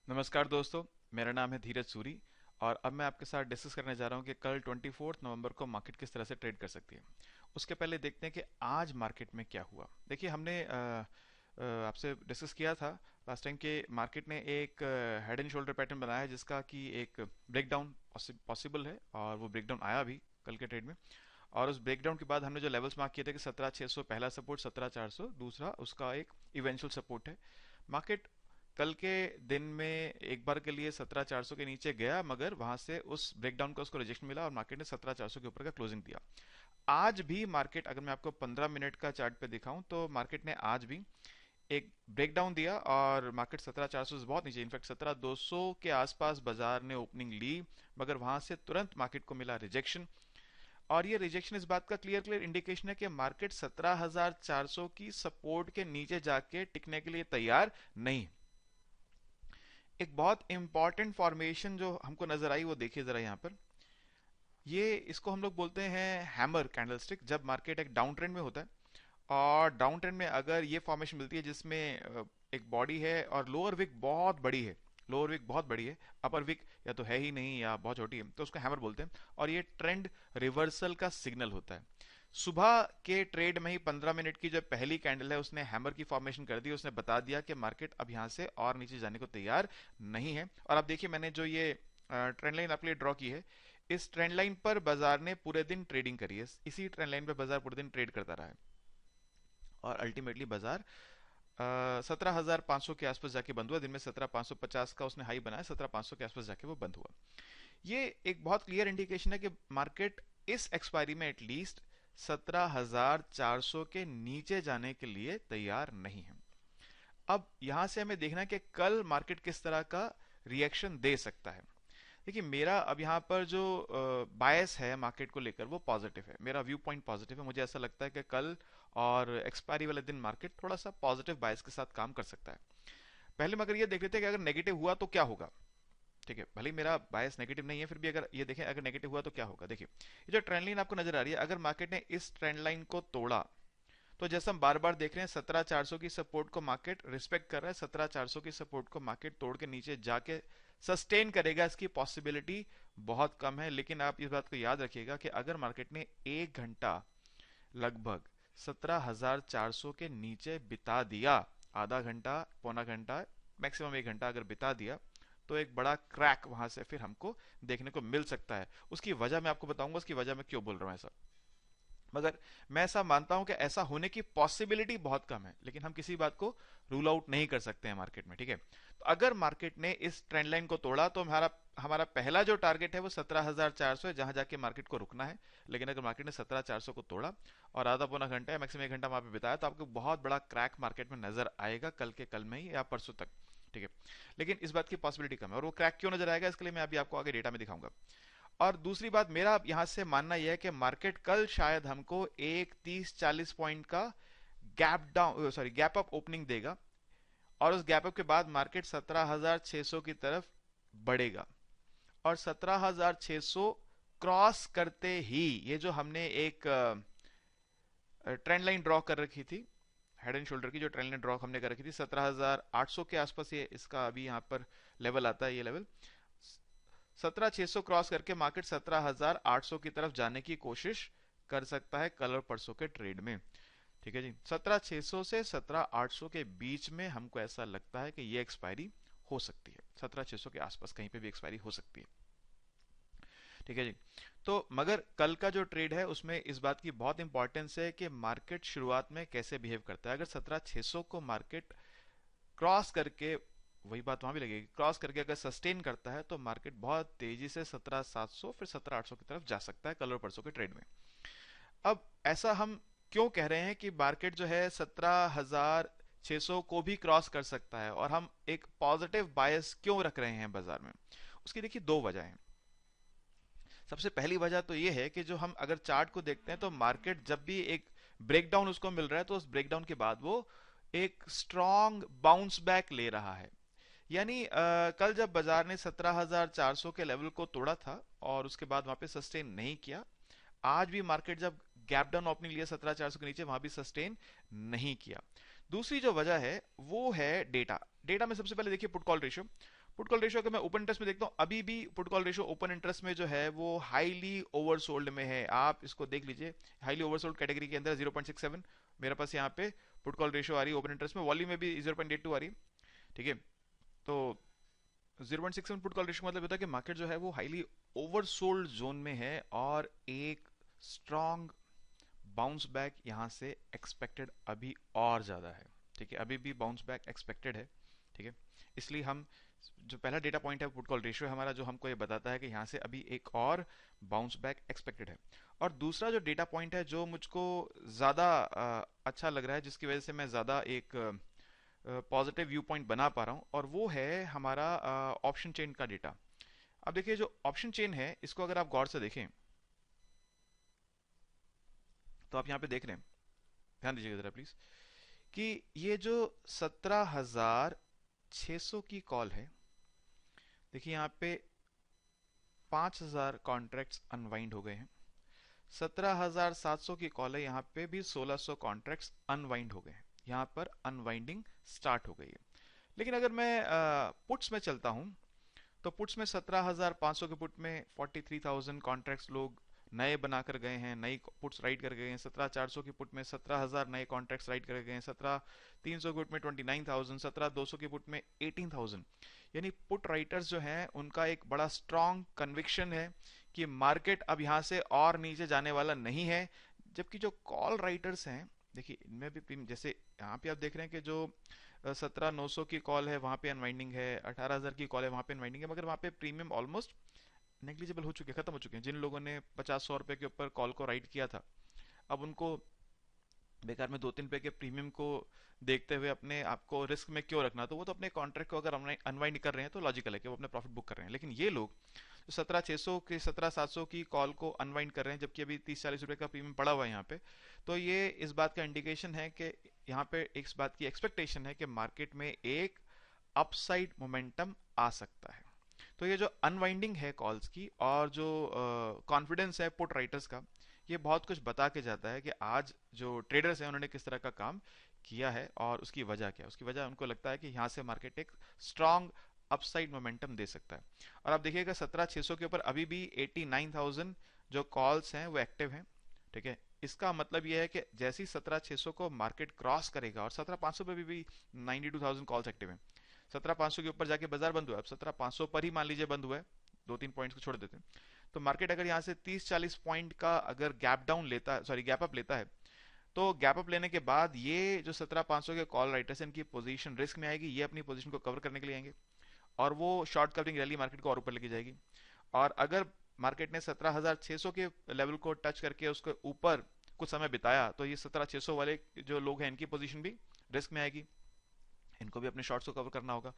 नमस्कार दोस्तों। मेरा नाम है धीरज सूरी और अब मैं आपके साथ डिस्कस करने जा रहा हूँ कि कल 24 नवंबर को मार्केट किस तरह से ट्रेड कर सकती है। उसके पहले देखते हैं कि आज मार्केट में क्या हुआ। देखिए, हमने आपसे डिस्कस किया था लास्ट टाइम के मार्केट ने एक हेड एंड शोल्डर पैटर्न बनाया है जिसका कि एक ब्रेकडाउन पॉसिबल है और वो ब्रेकडाउन आया भी कल के ट्रेड में। और उस ब्रेकडाउन के बाद हमने जो लेवल्स मार्क किए थे कि 17,600 पहला सपोर्ट, 17,400 दूसरा, उसका एक इवेंचुअल सपोर्ट है। मार्केट कल के दिन में एक बार के लिए 17,400 के नीचे गया, मगर वहां से उस ब्रेकडाउन का उसको रिजेक्शन मिला और मार्केट ने 17,400 के ऊपर का क्लोजिंग दिया। आज भी मार्केट, अगर मैं आपको 15 मिनट का चार्ट पे दिखाऊं तो मार्केट ने आज भी एक ब्रेकडाउन दिया और मार्केट 17,400 से बहुत नीचे, इनफैक्ट 17,200 के आसपास बाजार ने ओपनिंग ली, मगर वहां से तुरंत मार्केट को मिला रिजेक्शन। और ये रिजेक्शन इस बात का क्लियर क्लियर इंडिकेशन है कि मार्केट 17,400 की सपोर्ट के नीचे जाके टिकने के लिए तैयार नहीं। एक बहुत इंपॉर्टेंट फॉर्मेशन जो हमको नजर आई वो देखिए जरा यहाँ पर। ये इसको हम लोग बोलते हैं हैमर कैंडलस्टिक। जब मार्केट एक डाउन ट्रेंड में होता है और डाउन ट्रेंड में अगर ये फॉर्मेशन मिलती है जिसमें एक बॉडी है और लोअर विक बहुत बड़ी है, लोअर विक बहुत बड़ी है, अपर विक या तो है ही नहीं या बहुत छोटी है, तो उसको हैमर बोलते हैं। और ये ट्रेंड रिवर्सल का सिग्नल होता है। सुबह के ट्रेड में ही 15 मिनट की जो पहली कैंडल है उसने हैमर की फॉर्मेशन कर दी, उसने बता दिया कि मार्केट अब यहां से और नीचे जाने को तैयार नहीं है। और आप देखिए, मैंने जो ये ट्रेंड लाइन आपके लिए ड्रॉ की है, इस ट्रेंड लाइन पर बाजार ने पूरे दिन ट्रेडिंग करी है। इसी ट्रेंड लाइन पर बाजार पूरे दिन ट्रेड करता रहा है और अल्टीमेटली बाजार 17,500 के आसपास जाके बंद हुआ। दिन में 17,550 का उसने हाई बनाया, 17,500 के आसपास जाके वो बंद हुआ। ये एक बहुत क्लियर इंडिकेशन है कि मार्केट इस एक्सपायरी में एटलीस्ट 17,400 के नीचे जाने के लिए तैयार नहीं है। अब यहां से हमें देखना है कि कल मार्केट किस तरह का रिएक्शन दे सकता है। देखिए, मेरा अब यहाँ पर जो बायस है मार्केट को लेकर वो पॉजिटिव है, मेरा व्यू पॉइंट पॉजिटिव है। मुझे ऐसा लगता है कि कल और एक्सपायरी वाले दिन मार्केट थोड़ा सा पॉजिटिव बायस के साथ काम कर सकता है। पहले मगर ये देख लेते हैं कि अगर नेगेटिव हुआ तो क्या होगा। ठीक है, भले ही मेरा बायस नेगेटिव नहीं है, फिर भी अगर ये देखें अगर नेगेटिव हुआ तो क्या होगा। देखिए, ये जो ट्रेंड लाइन आपको नजर आ रही है, अगर मार्केट ने इस ट्रेंड लाइन को तोड़ा तो जैसे हम बार बार देख रहे हैं 17,400 की सपोर्ट को मार्केट रिस्पेक्ट कर रहा है, 17,400 की सपोर्ट को मार्केट तोड़ के नीचे जाके सस्टेन करेगा, इसकी पॉसिबिलिटी बहुत कम है। लेकिन आप इस बात को याद रखिएगा कि अगर मार्केट ने एक घंटा लगभग 17,400 के नीचे बिता दिया, आधा घंटा, पौना घंटा, मैक्सिमम एक घंटा अगर बिता दिया, तो एक बड़ा क्रैक वहां से फिर हमको देखने को मिल सकता है। उसकी वजह मैं आपको बताऊंगा, उसकी वजह मैं क्यों बोल रहा हूं ऐसा। मगर मैं ऐसा मानता हूं कि ऐसा होने की पॉसिबिलिटी बहुत कम है, लेकिन हम किसी बात को रूल आउट नहीं कर सकते हैं मार्केट में। ठीक है, तो अगर मार्केट ने इस ट्रेंड लाइन को तोड़ा तो हमारा हमारा पहला जो टारगेट है वो 17,400 है, जहां जाके मार्केट को रुकना है। लेकिन अगर मार्केट ने 17,400 को तोड़ा और आधा पौना घंटा या मैक्सिमम एक घंटा वहां पे बिताया, तो आपको बहुत बड़ा क्रैक मार्केट में नजर आएगा कल के कल में ही या परसों तक। ठीक है, लेकिन इस बात की पॉसिबिलिटी कम है। और वो क्रैक क्यों नजर आएगा, इसके लिए मैं अभी आपको आगे डेटा में दिखाऊंगा। और दूसरी बात, मेरा यहां से मानना यह है कि मार्केट कल शायद हमको एक 30-40 पॉइंट का gap down, sorry, gap up opening देगा और उस गैप अप के बाद मार्केट 17,600 की तरफ बढ़ेगा। और 17,600 क्रॉस करते ही ये जो हमने एक ट्रेंड लाइन ड्रॉ कर रखी थी, हेड एंड शोल्डर की जो ट्रेंड लाइन ड्रॉ हमने कर रखी थी 17,800 के आसपास, ये इसका अभी यहाँ पर लेवल आता है। ये लेवल 17,600 क्रॉस करके मार्केट 17,800 की तरफ जाने की कोशिश कर सकता है कल और परसों के ट्रेड में। ठीक है जी, 17,600 से 17,800 के बीच में हमको ऐसा लगता है कि ये एक्सपायरी हो सकती है। 17,600 के आसपास कहीं पे भी एक्सपायरी हो सकती है। ठीक है जी, तो मगर कल का जो ट्रेड है उसमें इस बात की बहुत इंपॉर्टेंस है कि मार्केट शुरुआत में कैसे बिहेव करता है। अगर 17,600 को मार्केट क्रॉस करके, वही बात वहां भी लगेगी, क्रॉस करके अगर सस्टेन करता है तो मार्केट बहुत तेजी से 17,700 फिर 17,800 की तरफ जा सकता है कल और परसों के ट्रेड में। अब ऐसा हम क्यों कह रहे हैं कि मार्केट जो है 17,600 को भी क्रॉस कर सकता है और हम एक पॉजिटिव बायस क्यों रख रहे हैं बाजार में, उसकी देखिए दो वजह हैं। सबसे पहली वजह तो ये है कि जो हम अगर चार्ट को देखते हैं तो मार्केट जब भी एक ब्रेकडाउन उसको मिल रहा है तो उस ब्रेकडाउन के बाद वो एक स्ट्रॉन्ग बाउंस बैक ले रहा है। यानी कल जब बाजार ने 17,400 के लेवल को तोड़ा था और उसके बाद वहां पे सस्टेन नहीं किया, आज भी मार्केट जब गैप डाउन ओपनिंग लिया 17,400 के नीचे, वहां भी सस्टेन नहीं किया। दूसरी जो वजह है वो है डेटा। डेटा में सबसे पहले देखिए put call ratio. Put call ratio अगर मैं ओपन इंटरेस्ट में देखता हूँ, अभी भी put call ratio open interest में जो है वो हाईली ओवरसोल्ड में है। आप इसको देख लीजिए, हाईली ओवरसोल्ड कैटेगरी के अंदर 0.67 मेरे पास यहाँ पे पुट कॉल रेशियो आ रही है ओपन इंटरेस्ट में, वॉल्यूम में भी 0.82 आ रही है। ठीक है, तो 0.67 पुट कॉल रेशियो मतलब होता है कि मार्केट जो है वो हाईली ओवरसोल्ड जोन में है और एक स्ट्रॉन्ग बाउंस बैक यहाँ से एक्सपेक्टेड अभी और ज़्यादा है। ठीक है, अभी भी बाउंस बैक एक्सपेक्टेड है। ठीक है, इसलिए हम जो पहला डेटा पॉइंट है पुट कॉल रेशियो हमारा, जो हमको ये बताता है कि यहाँ से अभी एक और बाउंस बैक एक्सपेक्टेड है। और दूसरा जो डेटा पॉइंट है जो मुझको ज़्यादा अच्छा लग रहा है, जिसकी वजह से मैं ज़्यादा एक पॉजिटिव व्यू पॉइंट बना पा रहा हूँ, और वो है हमारा ऑप्शन चेन का डेटा। अब देखिए, जो ऑप्शन चेन है इसको अगर आप गौर से देखें तो आप यहाँ पे देख रहे हैं, ध्यान दीजिएगा जरा प्लीज, कि ये जो 17,600 की कॉल है, देखिए यहाँ पे 5,000 कॉन्ट्रैक्ट्स अनवाइंड हो गए हैं। 17,700 की कॉल है, यहाँ पे भी 1,600 कॉन्ट्रैक्ट्स अनवाइंड हो गए हैं। यहाँ पर अनवाइंडिंग स्टार्ट हो गई है। लेकिन अगर मैं पुट्स में चलता हूँ तो पुट्स में 17,500 के पुट में 43,000 कॉन्ट्रैक्ट्स लोग नए बनाकर गए हैं, नई पुट्स राइट कर गए हैं। 17,400 की पुट में 17,000 नए कॉन्ट्रैक्ट्स राइट कर गए हैं। 17,300 की पुट में 29,000, 17,200 की पुट में 18,000। यानी पुट राइटर्स जो हैं उनका एक बड़ा स्ट्रॉन्ग कन्विक्शन है कि मार्केट अब यहाँ से और नीचे जाने वाला नहीं है। जबकि जो कॉल राइटर्स हैं, देखिए इनमें भी जैसे यहाँ पे आप देख रहे हैं कि जो 17,900 की कॉल है वहाँ पे अनवाइंडिंग है, 18,000 की कॉल है वहाँ पे अनवाइंडिंग है, मगर वहाँ पे प्रीमियम ऑलमोस्ट नेग्लिजिबल हो चुके हैं, खत्म हो चुके हैं। जिन लोगों ने 50-100 रुपए के ऊपर कॉल को राइट किया था, अब उनको बेकार में 2-3 रुपए के प्रीमियम को देखते हुए अपने आप को रिस्क में क्यों रखना। तो वो तो अपने कॉन्ट्रैक्ट को अगर अनवाइंड कर रहे हैं तो लॉजिकल है कि वो अपने प्रॉफिट बुक कर रहे हैं। लेकिन ये लोग जो 17,600 की 17,700 की कॉल को अनवाइंड कर रहे हैं, जबकि अभी 30-40 रुपए का प्रीमियम पड़ा हुआ है यहाँ पे, तो ये इस बात का इंडिकेशन है कि यहाँ पे इस बात की एक्सपेक्टेशन है कि मार्केट में एक अपसाइड मोमेंटम आ सकता है। तो ये जो अनवाइंडिंग है कॉल्स की और जो कॉन्फिडेंस है पुट राइटर्स का, ये बहुत कुछ बता के जाता है कि आज जो ट्रेडर्स हैं उन्होंने किस तरह का काम किया है और उसकी वजह क्या है। उसकी वजह उनको लगता है कि यहाँ से मार्केट एक स्ट्रॉन्ग अपसाइड मोमेंटम दे सकता है। और आप देखिएगा 17,600 के ऊपर अभी भी 89,000 जो कॉल्स हैं वो एक्टिव हैं। ठीक है, इसका मतलब यह है कि जैसे ही 17,600 को मार्केट क्रॉस करेगा, और 17,500 पे भी 92,000 कॉल्स एक्टिव हैं। 17,500 के ऊपर जाके बाजार बंद हुआ, अब 17,500 पर ही मान लीजिए बंद हुआ है, 2-3 पॉइंट्स को छोड़ देते हैं, तो मार्केट अगर यहाँ से 30-40 पॉइंट का अगर गैप डाउन लेता है, सॉरी गैप अप लेता है, तो गैप अप लेने के बाद ये जो 17,500 के कॉल राइटर्स हैं इनकी पोजीशन रिस्क में आएगी। ये अपनी पोजीशन को कवर करने के लिए आएंगे और वो शॉर्ट कवरिंग रैली मार्केट को और ऊपर लेके जाएगी। और अगर मार्केट ने 17,600 के लेवल को टच करके उसके ऊपर कुछ समय बिताया, तो ये 17,600 वाले जो लोग हैं इनकी पोजीशन भी रिस्क में आएगी, इनको भी अपने शॉर्ट्स को कवर करना होगा।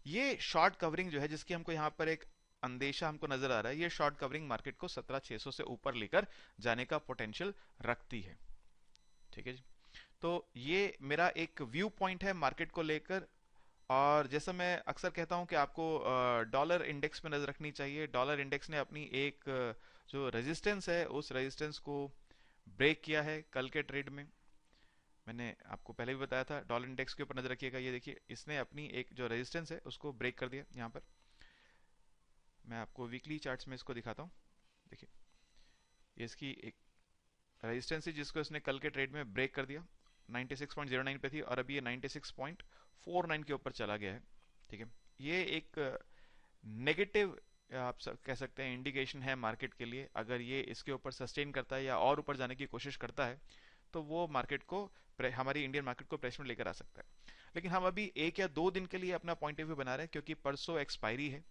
ये शॉर्ट कवरिंग जो है, जिसकी हमको यहाँ पर एक अंदेशा हमको नजर आ रहा है, ये शॉर्ट कवरिंग मार्केट को 17,600 से ऊपर लेकर जाने का पोटेंशियल रखती है। ठीक है जी, तो ये मेरा एक व्यू पॉइंट है मार्केट को लेकर। और जैसा मैं अक्सर कहता हूं कि आपको डॉलर इंडेक्स पे नजर रखनी चाहिए। डॉलर इंडेक्स ने अपनी एक जो रेजिस्टेंस है उस रेजिस्टेंस को ब्रेक किया है कल के ट्रेड में। मैंने आपको पहले भी बताया था डॉलर इंडेक्स के ऊपर नजर रखिएगा। ये देखिए, इसने अपनी एक जो रेजिस्टेंस है उसको ब्रेक कर दिया। यहाँ पर मैं आपको वीकली चार्ट्स में इसको दिखाता हूँ। देखिए, ये इसकी एक रेजिस्टेंस है जिसको इसने कल के ट्रेड में ब्रेक कर दिया। 96.09 पे थी और अभी ये 96.49 के ऊपर चला गया है। ठीक है, ये एक नेगेटिव आप कह सकते हैं इंडिकेशन है मार्केट के लिए। अगर ये इसके ऊपर सस्टेन करता है या और ऊपर जाने की कोशिश करता है तो वो मार्केट को, हमारी इंडियन मार्केट को प्रेशर में लेकर आ सकता है। लेकिन हम अभी 1 या 2 दिन के लिए अपना पॉइंट ऑफ व्यू बना रहे हैं, क्योंकि परसों एक्सपायरी है।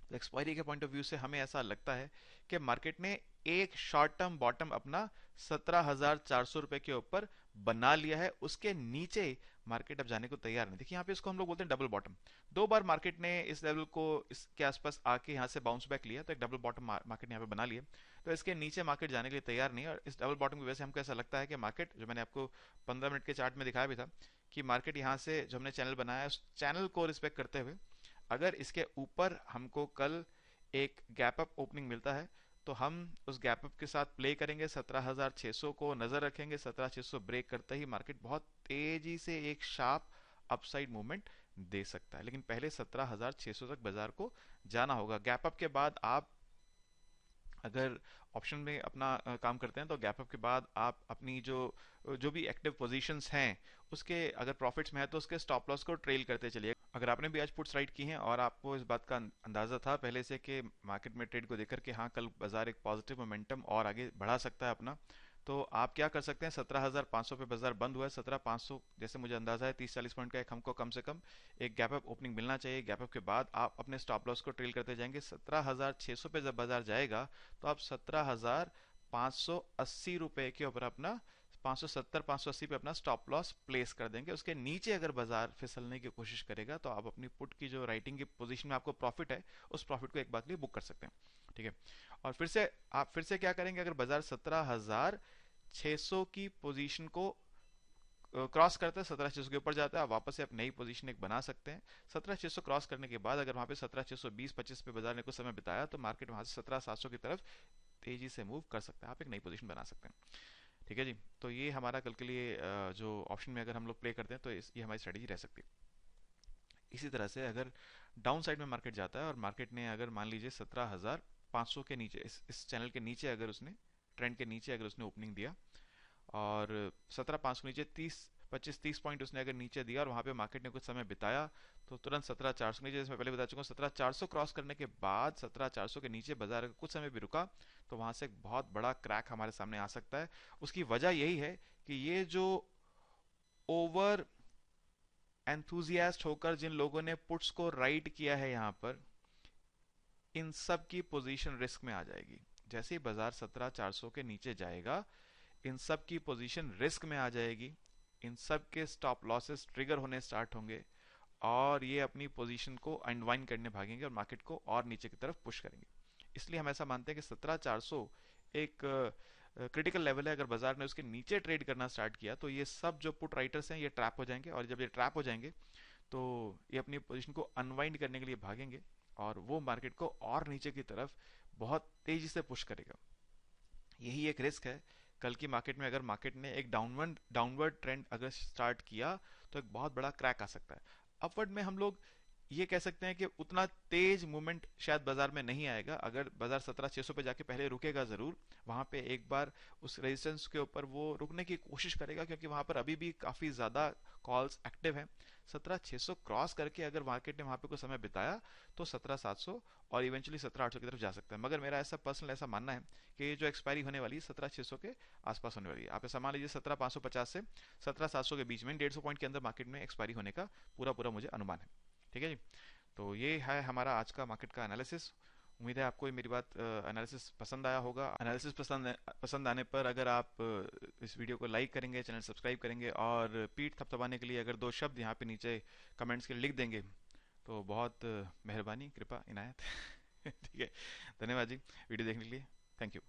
तो एक्सपायरी के पॉइंट ऑफ व्यू से हमें ऐसा लगता है कि मार्केट ने एक शॉर्ट टर्म बॉटम अपना 17,400 रुपए के ऊपर बना लिया है। उसके नीचे मार्केट अब जाने को तैयार नहीं। देखिए, यहाँ पे इसको हम लोग बोलते हैं डबल बॉटम। 2 बार मार्केट ने इस लेवल को इसके आसपास आके यहाँ से बाउंस बैक लिया, तो एक डबल बॉटम मार्केट ने यहाँ पे बना लिया। तो इसके नीचे मार्केट जाने के लिए तैयार नहीं है। और इस डबल बॉटम की वजह से हमको ऐसा लगता है कि मार्केट, जो मैंने आपको 15 मिनट के चार्ट में दिखाया भी था, कि मार्केट यहाँ से जो हमने चैनल बनाया है उस चैनल को रिस्पेक्ट करते हुए अगर इसके ऊपर हमको कल एक गैप अप ओपनिंग मिलता है, तो हम उस गैप अप के साथ प्ले करेंगे। 17,600 को नजर रखेंगे। 17,600 ब्रेक करते ही मार्केट बहुत तेजी से एक शार्प अपसाइड मूवमेंट दे सकता है, लेकिन पहले 17,600 तक बाजार को जाना होगा। गैप अप के बाद आप अगर ऑप्शन में अपना काम करते हैं तो गैप अप के बाद आप अपनी जो जो भी एक्टिव पोजीशंस हैं उसके अगर प्रॉफिट्स में है तो उसके स्टॉप लॉस को ट्रेल करते चलिए। अगर आपने भी आज पुट्स राइट की हैं और आपको इस बात का अंदाजा था पहले से कि मार्केट में ट्रेड को देखकर कि हाँ कल बाजार एक पॉजिटिव मोमेंटम और आगे बढ़ा सकता है अपना, तो आप क्या कर सकते हैं, 17,500 पे बाजार बंद हुआ है, 17,500 जैसे मुझे अंदाजा है 30-40 पॉइंट का एक हमको कम से कम एक गैप अप ओपनिंग मिलना चाहिए। गैप अप के बाद आप अपने स्टॉप लॉस को ट्रेल करते जाएंगे। 17,600 पे जब बाजार जाएगा तो आप 17,580 रुपए के ऊपर अपना 570-580 पे अपना स्टॉप लॉस प्लेस कर देंगे। उसके नीचे अगर बाजार फिसलने की कोशिश करेगा तो आप अपनी पुट की जो राइटिंग की पोजीशन में आपको प्रॉफिट है उस प्रॉफिट को एक बार के लिए बुक कर सकते हैं। ठीक है, और फिर से आप फिर से क्या करेंगे, अगर बाजार 17,600 की पोजीशन को क्रॉस करता है, 17,600 के ऊपर जाता है, आप वापस से आप नई पोजीशन एक बना सकते हैं। 17,600 क्रॉस करने के बाद अगर वहां पे 17,620-25 पे बाजार ने कुछ समय बिताया तो मार्केट वहां से 17,700 की तरफ तेजी से मूव कर सकता है, आप एक नई पोजीशन बना सकते हैं। ठीक है जी, तो ये हमारा कल के लिए जो ऑप्शन में अगर हम लोग प्ले करते हैं तो ये हमारी स्ट्रेटेजी रह सकती है। इसी तरह से अगर डाउन साइड में मार्केट जाता है और मार्केट ने अगर मान लीजिए 17,500 के नीचे इस चैनल के नीचे अगर उसने ट्रेंड के नीचे अगर उसने ओपनिंग दिया और 17,500 के नीचे 25-30 पॉइंट उसने अगर नीचे दिया और वहां पे मार्केट ने कुछ समय बिताया तो तुरंत 17,400 के नीचे, जैसे मैं पहले बता चुका हूँ, 17,400 क्रॉस करने के बाद 17,400 के नीचे बाजार कुछ समय भी रुका तो वहां से एक बहुत बड़ा क्रैक हमारे सामने आ सकता है। उसकी वजह यही है कि ये जो ओवर एंथुजियास्ट होकर जिन लोगों ने पुट्स को राइट किया है यहाँ पर, इन सब की पोजीशन रिस्क में आ जाएगी। जैसे ही बाजार 17,400 के नीचे जाएगा इन सब की पोजीशन रिस्क में आ जाएगी, इन सब के स्टॉप लॉसेस ट्रिगर होने स्टार्ट होंगे और ये अपनी पोजीशन को अनवाइंड करने भागेंगे और मार्केट को और नीचे की तरफ पुश करेंगे। इसलिए हम ऐसा मानते हैं कि 17,400 एक क्रिटिकल लेवल है। अगर बाजार ने उसके नीचे ट्रेड करना स्टार्ट किया तो ये सब जो पुट राइटर्स हैं ये ट्रैप हो जाएंगे, और जब ये ट्रैप हो जाएंगे तो ये अपनी पोजीशन को अनवाइंड करने के लिए भागेंगे और वो मार्केट को और नीचे की तरफ बहुत तेजी से पुश करेगा। यही एक रिस्क है कल की मार्केट में। अगर मार्केट ने एक डाउनवर्ड ट्रेंड अगर स्टार्ट किया तो एक बहुत बड़ा क्रैक आ सकता है। अपवर्ड में हम लोग ये कह सकते हैं कि उतना तेज मूवमेंट शायद बाजार में नहीं आएगा। अगर बाजार 17,600 पे जाके पहले रुकेगा जरूर, वहां पे एक बार उस रेजिस्टेंस के ऊपर वो रुकने की कोशिश करेगा क्योंकि वहां पर अभी भी काफी ज्यादा कॉल्स एक्टिव हैं। 17,600 क्रॉस करके अगर मार्केट ने वहां पे कुछ समय बिताया तो 17,700 और इवेंचुअली 17,800 की तरफ जा सकता है। मगर मेरा ऐसा पर्सनल ऐसा मानना है कि ये जो एक्सपायरी होने वाली है 17,600 के आसपास होने वाली है। आप ऐसा मान लीजिए 17,550 से 17,700 के बीच में 150 पॉइंट के अंदर मार्केट में एक्सपायरी होने का पूरा पूरा मुझे अनुमान है। ठीक है जी, तो ये है हमारा आज का मार्केट का एनालिसिस। उम्मीद है आपको मेरी बात एनालिसिस पसंद आया होगा। एनालिसिस पसंद आने पर अगर आप इस वीडियो को लाइक करेंगे, चैनल सब्सक्राइब करेंगे और पीठ थपथपाने के लिए अगर दो शब्द यहाँ पे नीचे कमेंट्स के लिख देंगे तो बहुत मेहरबानी, कृपा, इनायत। ठीक है, धन्यवाद जी वीडियो देखने के लिए। Thank you.